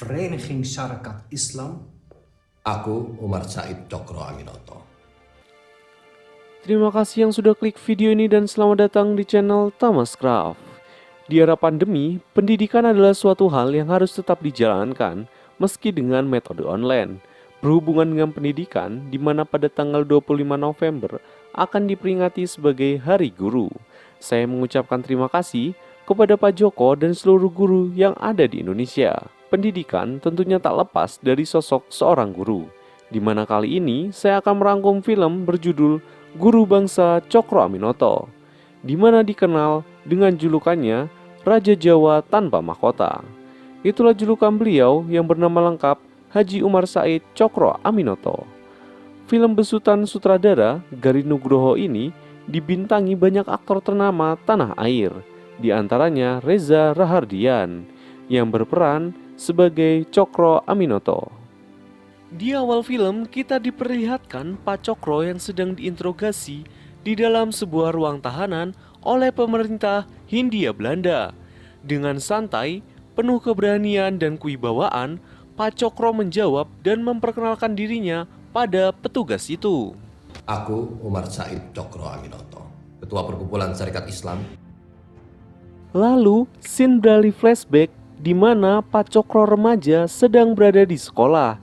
Vereniging Syarikat Islam. Aku Umar Said Cokro Aminoto. Terima kasih yang sudah klik video ini dan selamat datang di channel Tamascraft. Di era pandemi, pendidikan adalah suatu hal yang harus tetap dijalankan meski dengan metode online. Berhubungan dengan pendidikan, di mana pada tanggal 25 November akan diperingati sebagai Hari Guru. Saya mengucapkan terima kasih kepada Pak Joko dan seluruh guru yang ada di Indonesia. Pendidikan tentunya tak lepas dari sosok seorang guru, di mana kali ini saya akan merangkum film berjudul Guru Bangsa Cokro Aminoto, di mana dikenal dengan julukannya Raja Jawa Tanpa Mahkota. Itulah julukan beliau yang bernama lengkap Haji Umar Said Cokro Aminoto. Film besutan sutradara Gari Nugroho ini dibintangi banyak aktor ternama tanah air, di antaranya Reza Rahardian yang berperan sebagai Cokro Aminoto. Di awal film kita diperlihatkan Pak Cokro yang sedang diinterogasi di dalam sebuah ruang tahanan oleh pemerintah Hindia Belanda. Dengan santai, penuh keberanian dan kewibawaan, Pak Cokro menjawab dan memperkenalkan dirinya pada petugas itu. Aku Umar Said Cokro Aminoto, Ketua Perkumpulan Syarikat Islam. Lalu, scene beralih flashback di mana Pak Cokro remaja sedang berada di sekolah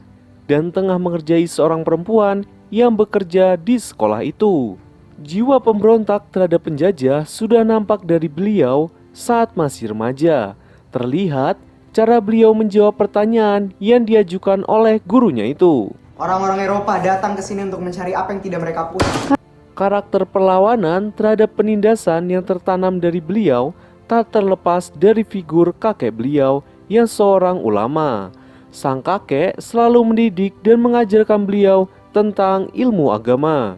dan tengah mengerjai seorang perempuan yang bekerja di sekolah itu. Jiwa pemberontak terhadap penjajah sudah nampak dari beliau saat masih remaja. Terlihat cara beliau menjawab pertanyaan yang diajukan oleh gurunya itu. Orang-orang Eropa datang ke sini untuk mencari apa yang tidak mereka punya. Karakter perlawanan terhadap penindasan yang tertanam dari beliau tak terlepas dari figur kakek beliau yang seorang ulama. Sang kakek selalu mendidik dan mengajarkan beliau tentang ilmu agama.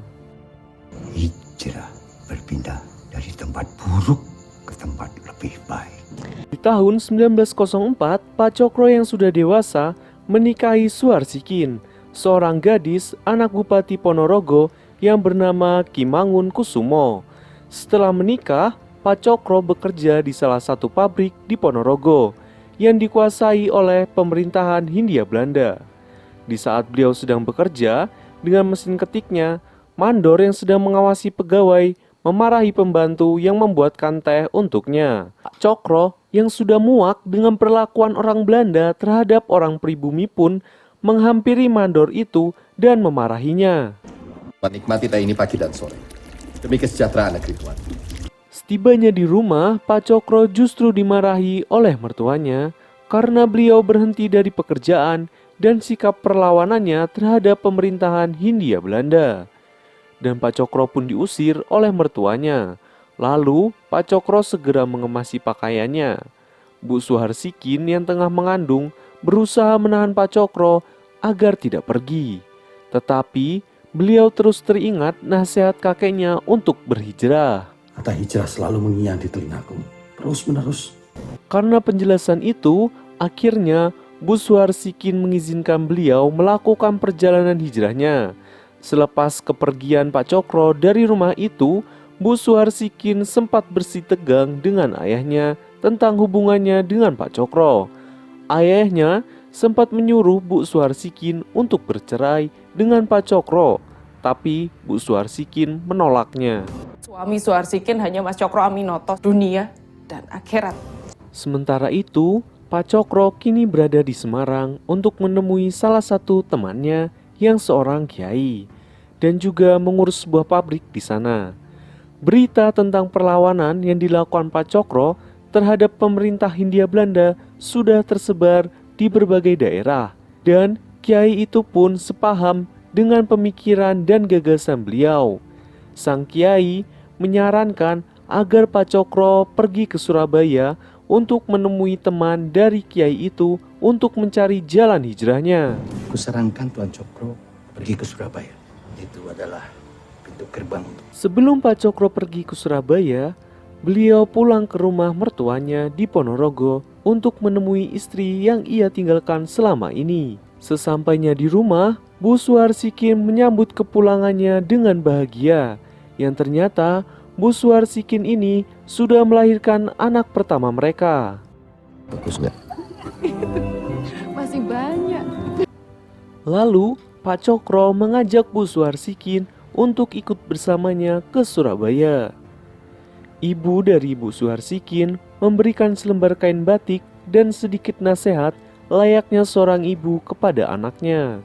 Hijrah, berpindah dari tempat buruk ke tempat lebih baik. Di tahun 1904, Pak Cokro yang sudah dewasa menikahi Suharsikin, seorang gadis anak Bupati Ponorogo yang bernama Kimangun Kusumo. Setelah menikah, Pak Cokro bekerja di salah satu pabrik di Ponorogo yang dikuasai oleh pemerintahan Hindia Belanda. Di saat beliau sedang bekerja dengan mesin ketiknya, mandor yang sedang mengawasi pegawai memarahi pembantu yang membuatkan teh untuknya. Pak Cokro yang sudah muak dengan perlakuan orang Belanda terhadap orang pribumi pun menghampiri mandor itu dan memarahinya. Menikmati teh ini pagi dan sore demi kesejahteraan negeri Tuhan. Setibanya di rumah, Pak Cokro justru dimarahi oleh mertuanya karena beliau berhenti dari pekerjaan dan sikap perlawanannya terhadap pemerintahan Hindia Belanda. Dan Pak Cokro pun diusir oleh mertuanya. Lalu Pak Cokro segera mengemasi pakaiannya. Bu Suharsikin yang tengah mengandung berusaha menahan Pak Cokro agar tidak pergi. Tetapi beliau terus teringat nasihat kakeknya untuk berhijrah. Kata hijrah selalu mengiang di telingaku, terus menerus. Karena penjelasan itu, akhirnya Bu Suharsikin mengizinkan beliau melakukan perjalanan hijrahnya. Selepas kepergian Pak Cokro dari rumah itu, Bu Suharsikin sempat bersitegang dengan ayahnya tentang hubungannya dengan Pak Cokro. Ayahnya sempat menyuruh Bu Suharsikin untuk bercerai dengan Pak Cokro, tapi Bu Suharsikin menolaknya. Suami Suharsikin hanya Mas Cokro Aminoto, dunia dan akhirat. Sementara itu, Pak Cokro kini berada di Semarang untuk menemui salah satu temannya yang seorang kiai dan juga mengurus sebuah pabrik di sana. Berita tentang perlawanan yang dilakukan Pak Cokro terhadap pemerintah Hindia Belanda sudah tersebar di berbagai daerah dan kiai itu pun sepaham dengan pemikiran dan gagasan beliau. Sang kiai menyarankan agar Pak Cokro pergi ke Surabaya untuk menemui teman dari kiai itu untuk mencari jalan hijrahnya. Kusarankan Tuan Cokro pergi ke Surabaya. Itu adalah pintu gerbang. Sebelum Pak Cokro pergi ke Surabaya, beliau pulang ke rumah mertuanya di Ponorogo untuk menemui istri yang ia tinggalkan selama ini. Sesampainya di rumah, Bu Suharsikin menyambut kepulangannya dengan bahagia. Yang ternyata Bu Suharsikin ini sudah melahirkan anak pertama mereka. Bagus nggak? Mas masih banyak. Lalu, Pak Cokro mengajak Bu Suharsikin untuk ikut bersamanya ke Surabaya. Ibu dari Bu Suharsikin memberikan selembar kain batik dan sedikit nasihat layaknya seorang ibu kepada anaknya.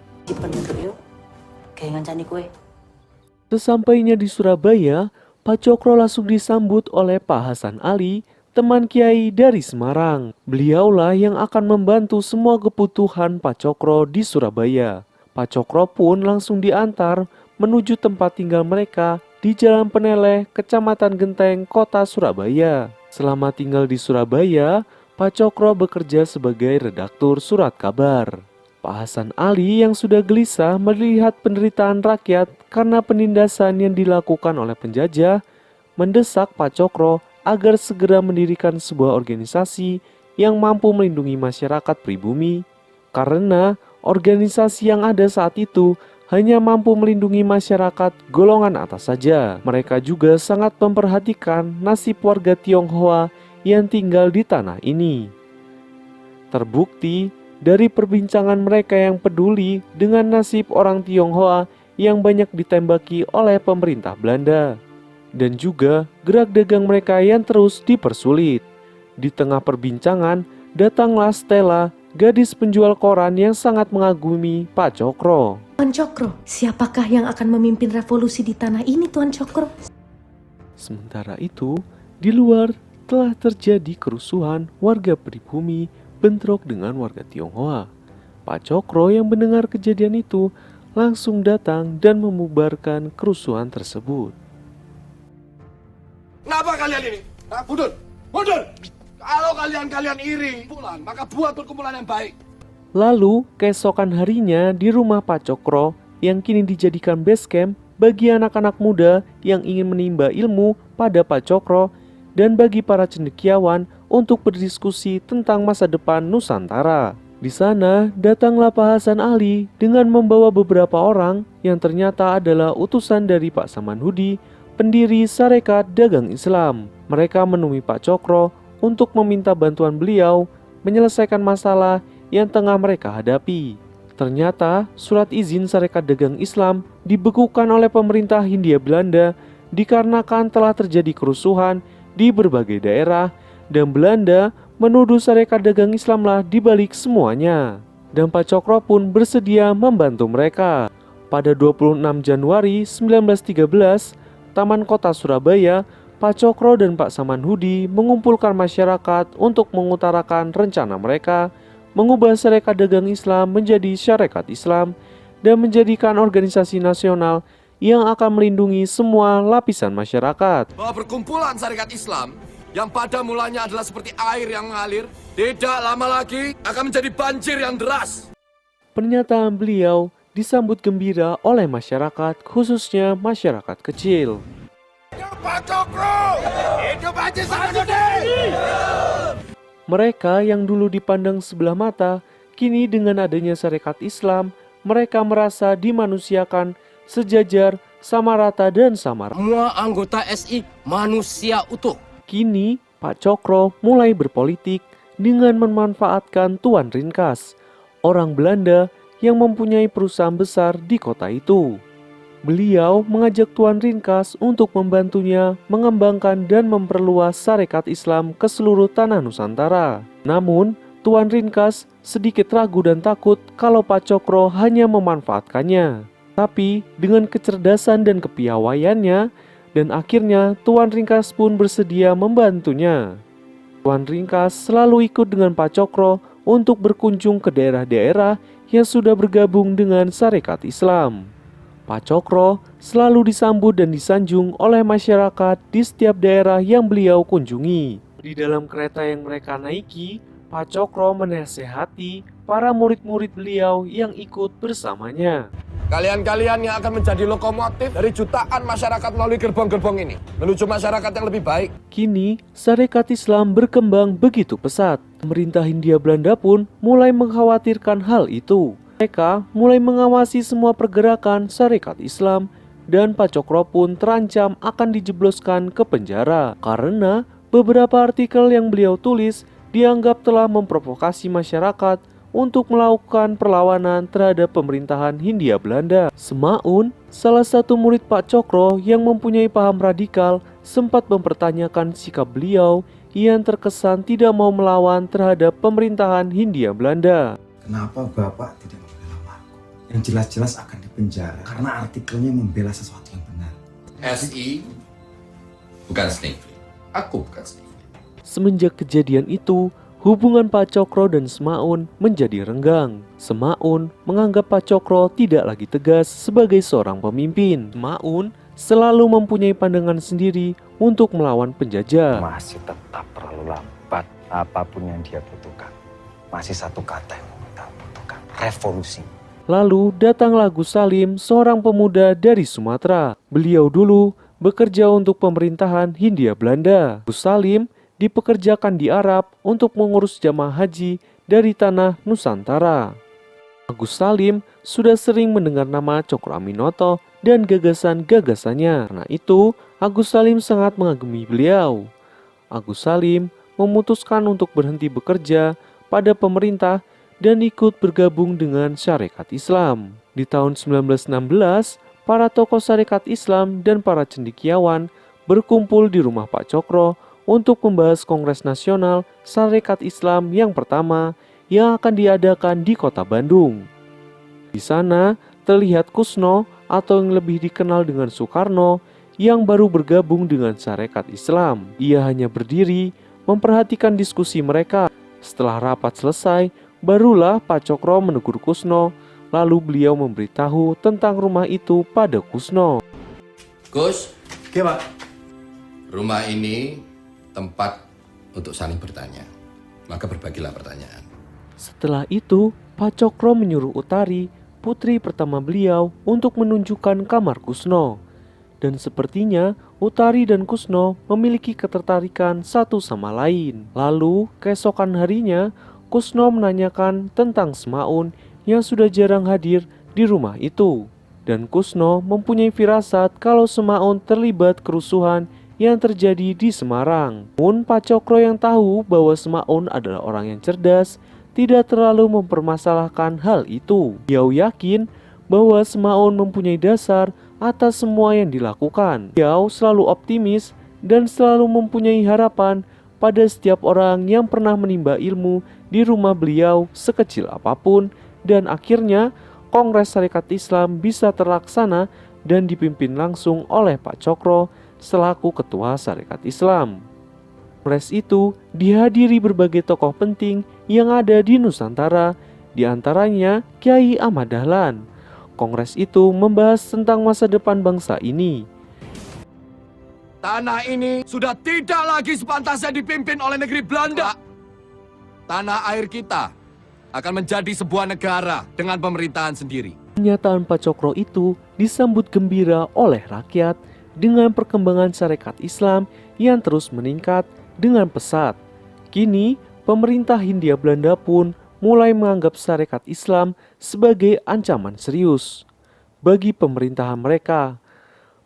Sesampainya di Surabaya, Pak Cokro langsung disambut oleh Pak Hasan Ali, teman Kiai dari Semarang. Beliaulah yang akan membantu semua kebutuhan Pak Cokro di Surabaya. Pak Cokro pun langsung diantar menuju tempat tinggal mereka di Jalan Peneleh, Kecamatan Genteng, Kota Surabaya. Selama tinggal di Surabaya, Pak Cokro bekerja sebagai redaktur surat kabar. Pak Hasan Ali yang sudah gelisah melihat penderitaan rakyat karena penindasan yang dilakukan oleh penjajah, mendesak Pak Cokro agar segera mendirikan sebuah organisasi yang mampu melindungi masyarakat pribumi, karena organisasi yang ada saat itu hanya mampu melindungi masyarakat golongan atas saja. Mereka juga sangat memperhatikan nasib warga Tionghoa yang tinggal di tanah ini. Terbukti dari perbincangan mereka yang peduli dengan nasib orang Tionghoa yang banyak ditembaki oleh pemerintah Belanda, dan juga gerak dagang mereka yang terus dipersulit. Di tengah perbincangan, datanglah Stella, gadis penjual koran yang sangat mengagumi Pak Cokro. Tuan Cokro, siapakah yang akan memimpin revolusi di tanah ini, Tuan Cokro? Sementara itu, di luar telah terjadi kerusuhan warga pribumi bentrok dengan warga Tionghoa. Pak Cokro yang mendengar kejadian itu langsung datang dan membubarkan kerusuhan tersebut. Kenapa kalian ini? Mundur! Mundur! Kalau kalian iri, maka buat perkumpulan yang baik. Lalu, keesokan harinya di rumah Pak Cokro yang kini dijadikan base camp bagi anak-anak muda yang ingin menimba ilmu pada Pak Cokro dan bagi para cendekiawan untuk berdiskusi tentang masa depan Nusantara. Di sana, datanglah Pak Hasan Ali dengan membawa beberapa orang yang ternyata adalah utusan dari Pak Samanhudi, pendiri Sarekat Dagang Islam. Mereka menemui Pak Cokro untuk meminta bantuan beliau menyelesaikan masalah yang tengah mereka hadapi. Ternyata surat izin Sarekat Dagang Islam dibekukan oleh pemerintah Hindia Belanda dikarenakan telah terjadi kerusuhan di berbagai daerah dan Belanda menuduh Sarekat Dagang Islamlah di balik semuanya. Dan Pak Cokro pun bersedia membantu mereka. Pada 26 Januari 1913, Taman Kota Surabaya, Pak Cokro dan Pak Samanhudi mengumpulkan masyarakat untuk mengutarakan rencana mereka mengubah Sarekat Dagang Islam menjadi Syarekat Islam dan menjadikan organisasi nasional yang akan melindungi semua lapisan masyarakat. Bahwa perkumpulan Sarekat Islam yang pada mulanya adalah seperti air yang mengalir, tidak lama lagi akan menjadi banjir yang deras. Pernyataan beliau disambut gembira oleh masyarakat, khususnya masyarakat kecil. Pak Cokro! Hidup Haji Samanhudi! Mereka yang dulu dipandang sebelah mata, kini dengan adanya Sarekat Islam, mereka merasa dimanusiakan, sejajar, sama rata dan sama. Semua anggota SI manusia utuh. Kini, Pak Cokro mulai berpolitik dengan memanfaatkan Tuan Rinkas, orang Belanda yang mempunyai perusahaan besar di kota itu. Beliau mengajak Tuan Rinkas untuk membantunya mengembangkan dan memperluas Sarekat Islam ke seluruh tanah Nusantara. Namun, Tuan Rinkas sedikit ragu dan takut kalau Pak Cokro hanya memanfaatkannya. Tapi, dengan kecerdasan dan kepiawaiannya, dan akhirnya Tuan Rinkas pun bersedia membantunya. Tuan Rinkas selalu ikut dengan Pak Cokro untuk berkunjung ke daerah-daerah yang sudah bergabung dengan Sarekat Islam. Pak Cokro selalu disambut dan disanjung oleh masyarakat di setiap daerah yang beliau kunjungi. Di dalam kereta yang mereka naiki, Pak Cokro menasehati para murid-murid beliau yang ikut bersamanya. Kalian-kalian yang akan menjadi lokomotif dari jutaan masyarakat melalui gerbong-gerbong ini menuju masyarakat yang lebih baik. Kini, Sarekat Islam berkembang begitu pesat. Pemerintah Hindia Belanda pun mulai mengkhawatirkan hal itu. Mereka mulai mengawasi semua pergerakan Sarekat Islam dan Pak Cokro pun terancam akan dijebloskan ke penjara karena beberapa artikel yang beliau tulis dianggap telah memprovokasi masyarakat untuk melakukan perlawanan terhadap pemerintahan Hindia Belanda. Semaun, salah satu murid Pak Cokro yang mempunyai paham radikal, sempat mempertanyakan sikap beliau yang terkesan tidak mau melawan terhadap pemerintahan Hindia Belanda. Kenapa Bapak tidak membela Marco? Yang jelas-jelas akan dipenjara karena artikelnya membela sesuatu yang benar. SI bukan snake. Aku bukan snake. Semenjak kejadian itu, hubungan Pak Cokro dan Semaun menjadi renggang. Semaun menganggap Pak Cokro tidak lagi tegas sebagai seorang pemimpin. Semaun selalu mempunyai pandangan sendiri untuk melawan penjajah. Masih tetap terlalu lambat. Apapun yang dia butuhkan, masih satu kata yang kita butuhkan: revolusi. Lalu datanglah Gus Salim, seorang pemuda dari Sumatera. Beliau dulu bekerja untuk pemerintahan Hindia Belanda. Gus Salim dipekerjakan di Arab untuk mengurus jamaah haji dari tanah Nusantara. Agus Salim sudah sering mendengar nama Cokro Aminoto dan gagasan-gagasannya. Karena itu, Agus Salim sangat mengagumi beliau. Agus Salim memutuskan untuk berhenti bekerja pada pemerintah dan ikut bergabung dengan Syarikat Islam. Di tahun 1916, para tokoh Syarikat Islam dan para cendekiawan berkumpul di rumah Pak Cokro untuk membahas Kongres Nasional Syarikat Islam yang pertama yang akan diadakan di kota Bandung. Di sana terlihat Kusno atau yang lebih dikenal dengan Soekarno yang baru bergabung dengan Syarikat Islam. Ia hanya berdiri memperhatikan diskusi mereka. Setelah rapat selesai, barulah Pak Cokro menegur Kusno, lalu beliau memberitahu tentang rumah itu pada Kusno. Gus, Oke Pak. rumah ini tempat untuk saling bertanya. Maka berbagilah pertanyaan. Setelah itu, Pak Cokro menyuruh Utari, putri pertama beliau, untuk menunjukkan kamar Kusno. Dan sepertinya Utari dan Kusno memiliki ketertarikan satu sama lain. Lalu, keesokan harinya, Kusno menanyakan tentang Semaun yang sudah jarang hadir di rumah itu. Dan Kusno mempunyai firasat kalau Semaun terlibat kerusuhan yang terjadi di Semarang. Namun Pak Cokro yang tahu bahwa Semaun adalah orang yang cerdas, tidak terlalu mempermasalahkan hal itu. Beliau yakin bahwa Semaun mempunyai dasar atas semua yang dilakukan. Beliau selalu optimis dan selalu mempunyai harapan pada setiap orang yang pernah menimba ilmu di rumah beliau sekecil apapun, dan akhirnya Kongres Syarikat Islam bisa terlaksana dan dipimpin langsung oleh Pak Cokro selaku Ketua Syarikat Islam. Kongres itu dihadiri berbagai tokoh penting yang ada di Nusantara, di antaranya Kiai Ahmad Dahlan. Kongres itu membahas tentang masa depan bangsa ini. Tanah ini sudah tidak lagi sepantasnya dipimpin oleh negeri Belanda. Tanah air kita akan menjadi sebuah negara dengan pemerintahan sendiri. Pernyataan Pak Cokro itu disambut gembira oleh rakyat dengan perkembangan Syarikat Islam yang terus meningkat dengan pesat. Kini, pemerintah Hindia Belanda pun mulai menganggap Syarikat Islam sebagai ancaman serius bagi pemerintahan mereka.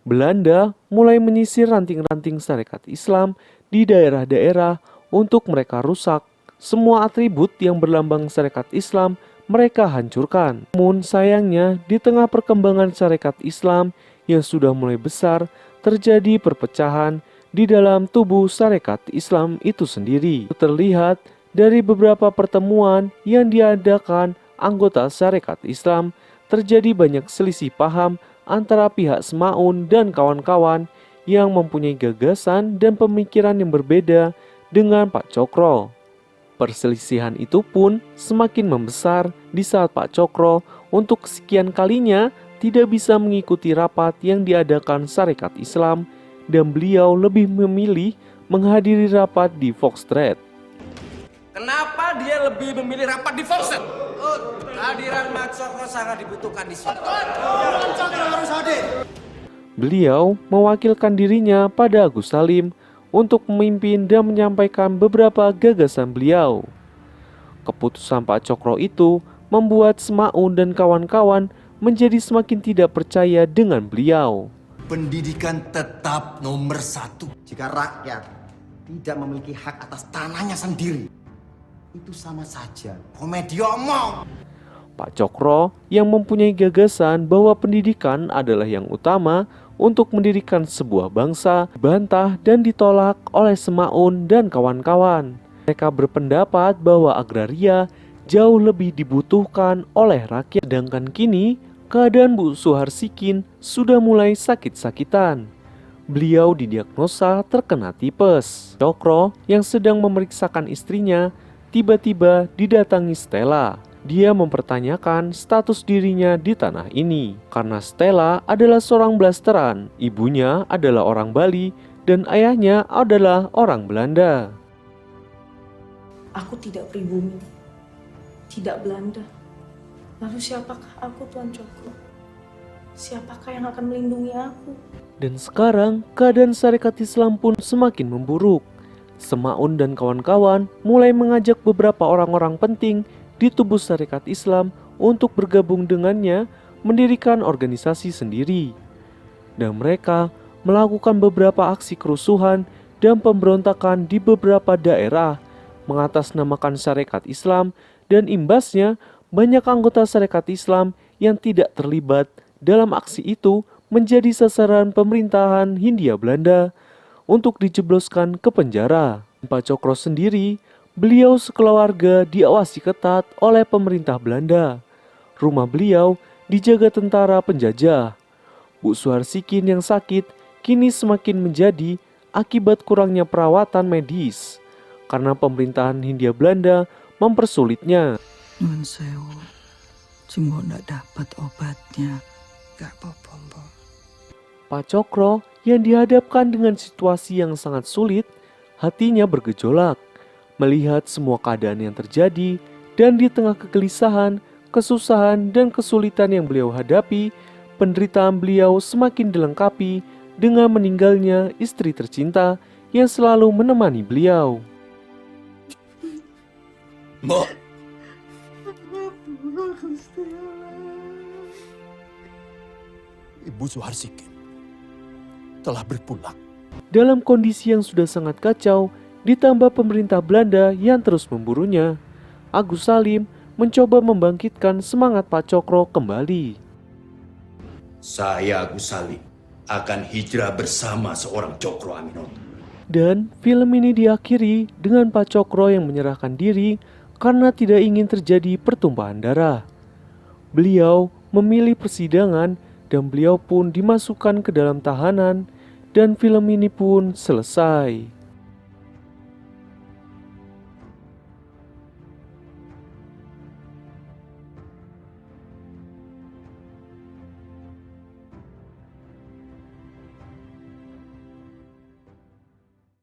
Belanda mulai menyisir ranting-ranting Syarikat Islam di daerah-daerah untuk mereka rusak. Semua atribut yang berlambang Syarikat Islam mereka hancurkan. Namun sayangnya, di tengah perkembangan Syarikat Islam yang sudah mulai besar, terjadi perpecahan di dalam tubuh Syarikat Islam itu sendiri. Terlihat dari beberapa pertemuan yang diadakan anggota Syarikat Islam, terjadi banyak selisih paham antara pihak Semaun dan kawan-kawan yang mempunyai gagasan dan pemikiran yang berbeda dengan Pak Cokro. Perselisihan itu pun semakin membesar di saat Pak Cokro untuk kesekian kalinya tidak bisa mengikuti rapat yang diadakan Syarikat Islam, dan beliau lebih memilih menghadiri rapat di Fox Street. Kenapa dia lebih memilih rapat di Fox Street? Kehadiran Pak Cokro sangat dibutuhkan di sini. Beliau mewakilkan dirinya pada Agus Salim untuk memimpin dan menyampaikan beberapa gagasan beliau. Keputusan Pak Cokro itu membuat Semaun dan kawan-kawan menjadi semakin tidak percaya dengan beliau. Pendidikan tetap nomor 1. Jika rakyat tidak memiliki hak atas tanahnya sendiri, Itu sama saja komedi omong. Pak Cokro yang mempunyai gagasan bahwa pendidikan adalah yang utama untuk mendirikan sebuah bangsa, dibantah dan ditolak oleh Semaun dan kawan-kawan. Mereka berpendapat bahwa agraria jauh lebih dibutuhkan oleh rakyat, sedangkan kini keadaan Bu Suharsikin sudah mulai sakit-sakitan. Beliau didiagnosa terkena tipes. Cokro yang sedang memeriksakan istrinya tiba-tiba didatangi Stella. Dia mempertanyakan status dirinya di tanah ini karena Stella adalah seorang blasteran, ibunya adalah orang Bali dan ayahnya adalah orang Belanda. Aku tidak pribumi, tidak Belanda. Lalu siapakah aku, Tuan Cokro? Siapakah yang akan melindungi aku? Dan sekarang keadaan Sarekat Islam pun semakin memburuk. Semaun dan kawan-kawan mulai mengajak beberapa orang-orang penting di tubuh Sarekat Islam untuk bergabung dengannya mendirikan organisasi sendiri. Dan mereka melakukan beberapa aksi kerusuhan dan pemberontakan di beberapa daerah mengatasnamakan Sarekat Islam, dan imbasnya banyak anggota Sarekat Islam yang tidak terlibat dalam aksi itu menjadi sasaran pemerintahan Hindia Belanda untuk dijebloskan ke penjara. Pak Cokro sendiri, beliau sekeluarga diawasi ketat oleh pemerintah Belanda. Rumah beliau dijaga tentara penjajah. Bu Suharsikin yang sakit kini semakin menjadi akibat kurangnya perawatan medis karena pemerintahan Hindia Belanda mempersulitnya. Nun sewu, cuma nggak dapat obatnya, gak apa-apa, Mbak. Pak Cokro yang dihadapkan dengan situasi yang sangat sulit, hatinya bergejolak melihat semua keadaan yang terjadi, dan di tengah kegelisahan, kesusahan, dan kesulitan yang beliau hadapi, penderitaan beliau semakin dilengkapi dengan meninggalnya istri tercinta yang selalu menemani beliau. Mbok, Ibu Suharsikin telah berpulang. Dalam kondisi yang sudah sangat kacau, ditambah pemerintah Belanda yang terus memburunya, Agus Salim mencoba membangkitkan semangat Pak Cokro kembali. Saya Agus Salim akan hijrah bersama seorang Cokro Aminoto. Dan film ini diakhiri dengan Pak Cokro yang menyerahkan diri karena tidak ingin terjadi pertumpahan darah. Beliau memilih persidangan dan beliau pun dimasukkan ke dalam tahanan, dan film ini pun selesai.